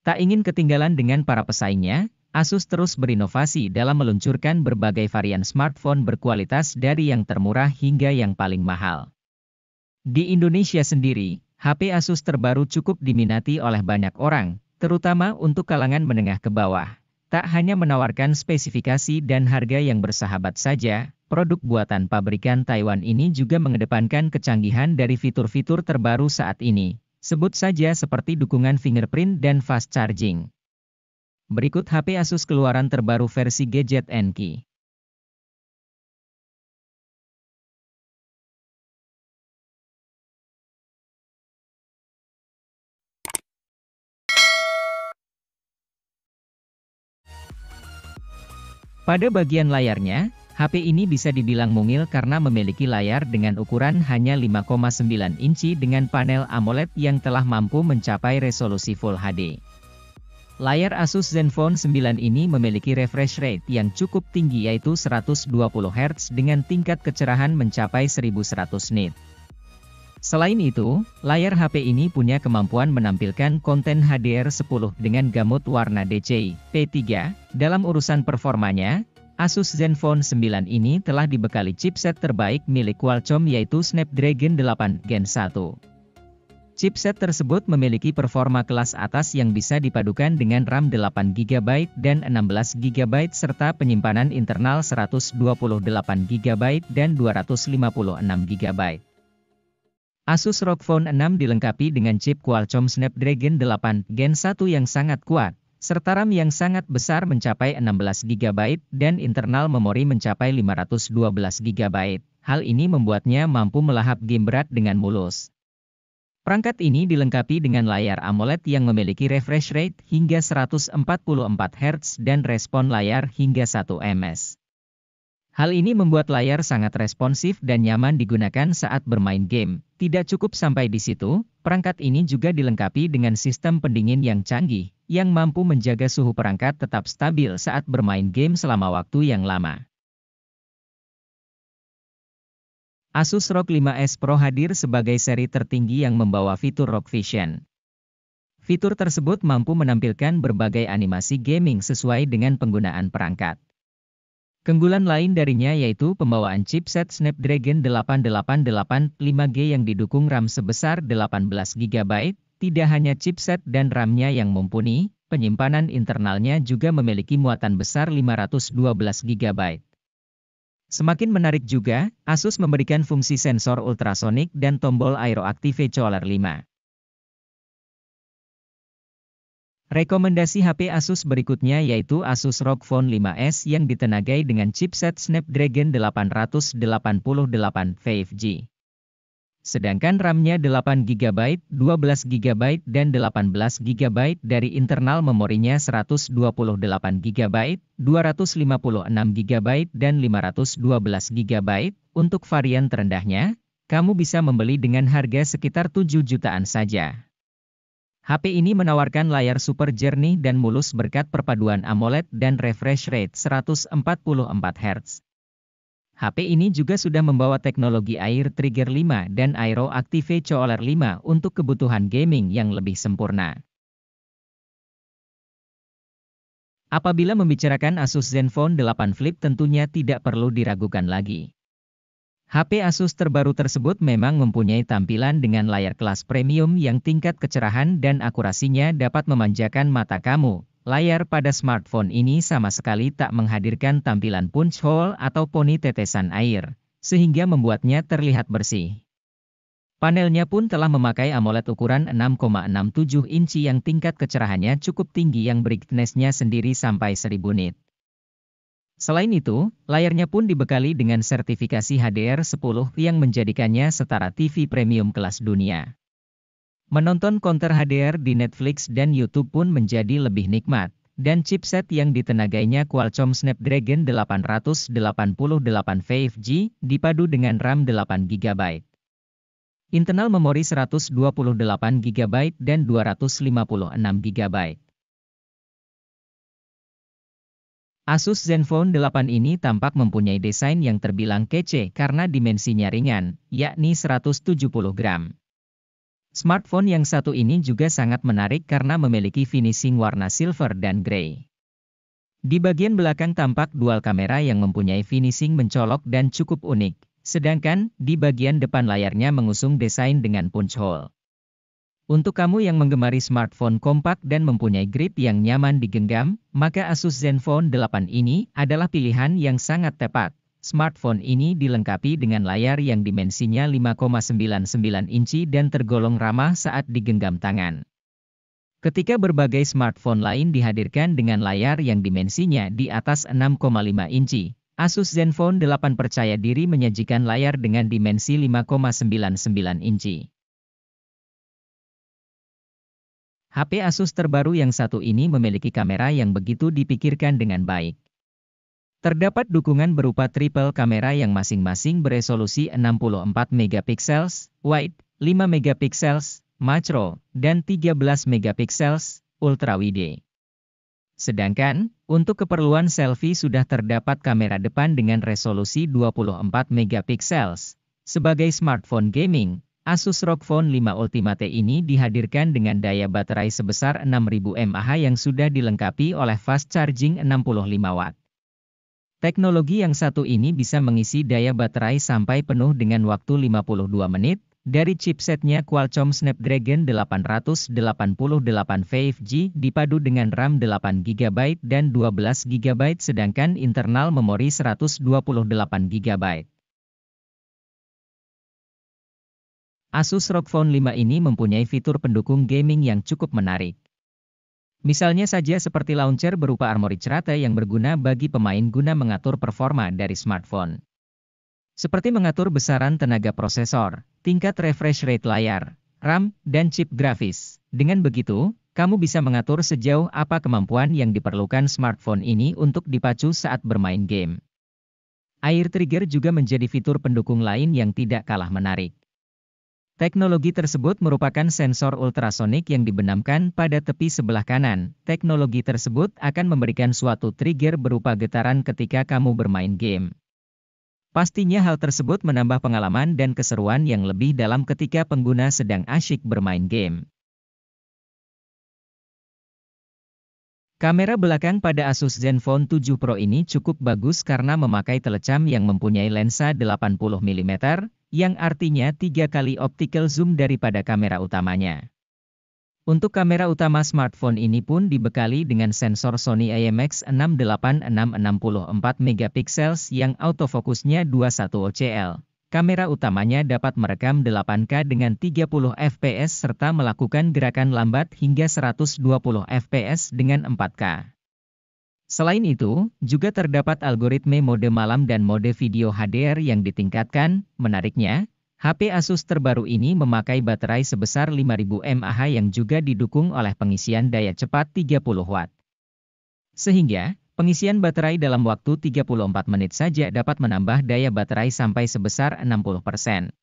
Tak ingin ketinggalan dengan para pesaingnya, Asus terus berinovasi dalam meluncurkan berbagai varian smartphone berkualitas dari yang termurah hingga yang paling mahal. Di Indonesia sendiri, HP Asus terbaru cukup diminati oleh banyak orang, terutama untuk kalangan menengah ke bawah. Tak hanya menawarkan spesifikasi dan harga yang bersahabat saja, produk buatan pabrikan Taiwan ini juga mengedepankan kecanggihan dari fitur-fitur terbaru saat ini. Sebut saja seperti dukungan fingerprint dan fast charging. Berikut HP Asus keluaran terbaru versi Gadget N-Key. Pada bagian layarnya, HP ini bisa dibilang mungil karena memiliki layar dengan ukuran hanya 5,9 inci dengan panel AMOLED yang telah mampu mencapai resolusi Full HD. Layar Asus Zenfone 9 ini memiliki refresh rate yang cukup tinggi yaitu 120 Hz dengan tingkat kecerahan mencapai 1100 nit. Selain itu, layar HP ini punya kemampuan menampilkan konten HDR10 dengan gamut warna DCI-P3. Dalam urusan performanya, Asus Zenfone 9 ini telah dibekali chipset terbaik milik Qualcomm yaitu Snapdragon 8 Gen 1. Chipset tersebut memiliki performa kelas atas yang bisa dipadukan dengan RAM 8GB dan 16GB serta penyimpanan internal 128GB dan 256GB. Asus ROG Phone 6 dilengkapi dengan chip Qualcomm Snapdragon 8 Gen 1 yang sangat kuat, serta RAM yang sangat besar mencapai 16GB dan internal memori mencapai 512GB. Hal ini membuatnya mampu melahap game berat dengan mulus. Perangkat ini dilengkapi dengan layar AMOLED yang memiliki refresh rate hingga 144 Hz dan respon layar hingga 1 ms. Hal ini membuat layar sangat responsif dan nyaman digunakan saat bermain game. Tidak cukup sampai di situ, perangkat ini juga dilengkapi dengan sistem pendingin yang canggih, yang mampu menjaga suhu perangkat tetap stabil saat bermain game selama waktu yang lama. Asus ROG 5S Pro hadir sebagai seri tertinggi yang membawa fitur ROG Vision. Fitur tersebut mampu menampilkan berbagai animasi gaming sesuai dengan penggunaan perangkat. Keunggulan lain darinya yaitu pembawaan chipset Snapdragon 888 5G yang didukung RAM sebesar 18GB. Tidak hanya chipset dan RAM-nya yang mumpuni, penyimpanan internalnya juga memiliki muatan besar 512GB. Semakin menarik juga, Asus memberikan fungsi sensor ultrasonik dan tombol Aero Active Color 5. Rekomendasi HP Asus berikutnya yaitu Asus ROG Phone 5S yang ditenagai dengan chipset Snapdragon 888 5G. Sedangkan RAM-nya 8GB, 12GB dan 18GB dari internal memorinya 128GB, 256GB dan 512GB. Untuk varian terendahnya, kamu bisa membeli dengan harga sekitar 7 jutaan saja. HP ini menawarkan layar super jernih dan mulus berkat perpaduan AMOLED dan refresh rate 144 Hz. HP ini juga sudah membawa teknologi Air Trigger 5 dan Aero Active Color 5 untuk kebutuhan gaming yang lebih sempurna. Apabila membicarakan Asus Zenfone 8 Flip tentunya tidak perlu diragukan lagi. HP Asus terbaru tersebut memang mempunyai tampilan dengan layar kelas premium yang tingkat kecerahan dan akurasinya dapat memanjakan mata kamu. Layar pada smartphone ini sama sekali tak menghadirkan tampilan punch hole atau poni tetesan air, sehingga membuatnya terlihat bersih. Panelnya pun telah memakai AMOLED ukuran 6,67 inci yang tingkat kecerahannya cukup tinggi yang brightness-nya sendiri sampai 1000 nit. Selain itu, layarnya pun dibekali dengan sertifikasi HDR10 yang menjadikannya setara TV premium kelas dunia. Menonton konten HDR di Netflix dan YouTube pun menjadi lebih nikmat, dan chipset yang ditenagainya Qualcomm Snapdragon 888 5G dipadu dengan RAM 8GB. Internal memori 128GB dan 256GB. Asus Zenfone 8 ini tampak mempunyai desain yang terbilang kece karena dimensinya ringan, yakni 170 gram. Smartphone yang satu ini juga sangat menarik karena memiliki finishing warna silver dan grey. Di bagian belakang tampak dual kamera yang mempunyai finishing mencolok dan cukup unik, sedangkan di bagian depan layarnya mengusung desain dengan punch hole. Untuk kamu yang menggemari smartphone kompak dan mempunyai grip yang nyaman digenggam, maka Asus Zenfone 8 ini adalah pilihan yang sangat tepat. Smartphone ini dilengkapi dengan layar yang dimensinya 5,99 inci dan tergolong ramah saat digenggam tangan. Ketika berbagai smartphone lain dihadirkan dengan layar yang dimensinya di atas 6,5 inci, Asus Zenfone 8 percaya diri menyajikan layar dengan dimensi 5,99 inci. HP Asus terbaru yang satu ini memiliki kamera yang begitu dipikirkan dengan baik. Terdapat dukungan berupa triple kamera yang masing-masing beresolusi 64 megapiksel, wide, 5 megapiksel, macro, dan 13 megapiksel, ultra wide. Sedangkan, untuk keperluan selfie sudah terdapat kamera depan dengan resolusi 24 megapiksel. Sebagai smartphone gaming, Asus ROG Phone 5 Ultimate ini dihadirkan dengan daya baterai sebesar 6000 mAh yang sudah dilengkapi oleh fast charging 65 watt. Teknologi yang satu ini bisa mengisi daya baterai sampai penuh dengan waktu 52 menit, dari chipsetnya Qualcomm Snapdragon 888 5G dipadu dengan RAM 8GB dan 12GB sedangkan internal memori 128GB. Asus ROG Phone 5 ini mempunyai fitur pendukung gaming yang cukup menarik. Misalnya saja seperti launcher berupa Armoury Cerate yang berguna bagi pemain guna mengatur performa dari smartphone. Seperti mengatur besaran tenaga prosesor, tingkat refresh rate layar, RAM, dan chip grafis. Dengan begitu, kamu bisa mengatur sejauh apa kemampuan yang diperlukan smartphone ini untuk dipacu saat bermain game. Air trigger juga menjadi fitur pendukung lain yang tidak kalah menarik. Teknologi tersebut merupakan sensor ultrasonik yang dibenamkan pada tepi sebelah kanan. Teknologi tersebut akan memberikan suatu trigger berupa getaran ketika kamu bermain game. Pastinya hal tersebut menambah pengalaman dan keseruan yang lebih dalam ketika pengguna sedang asyik bermain game. Kamera belakang pada Asus Zenfone 7 Pro ini cukup bagus karena memakai telecam yang mempunyai lensa 80 mm, yang artinya 3 kali optical zoom daripada kamera utamanya. Untuk kamera utama smartphone ini pun dibekali dengan sensor Sony IMX686 64 megapiksel yang autofokusnya 21 OCL. Kamera utamanya dapat merekam 8K dengan 30 fps serta melakukan gerakan lambat hingga 120 fps dengan 4K. Selain itu, juga terdapat algoritme mode malam dan mode video HDR yang ditingkatkan. Menariknya, HP Asus terbaru ini memakai baterai sebesar 5000 mAh yang juga didukung oleh pengisian daya cepat 30 watt. Sehingga, pengisian baterai dalam waktu 34 menit saja dapat menambah daya baterai sampai sebesar 60%.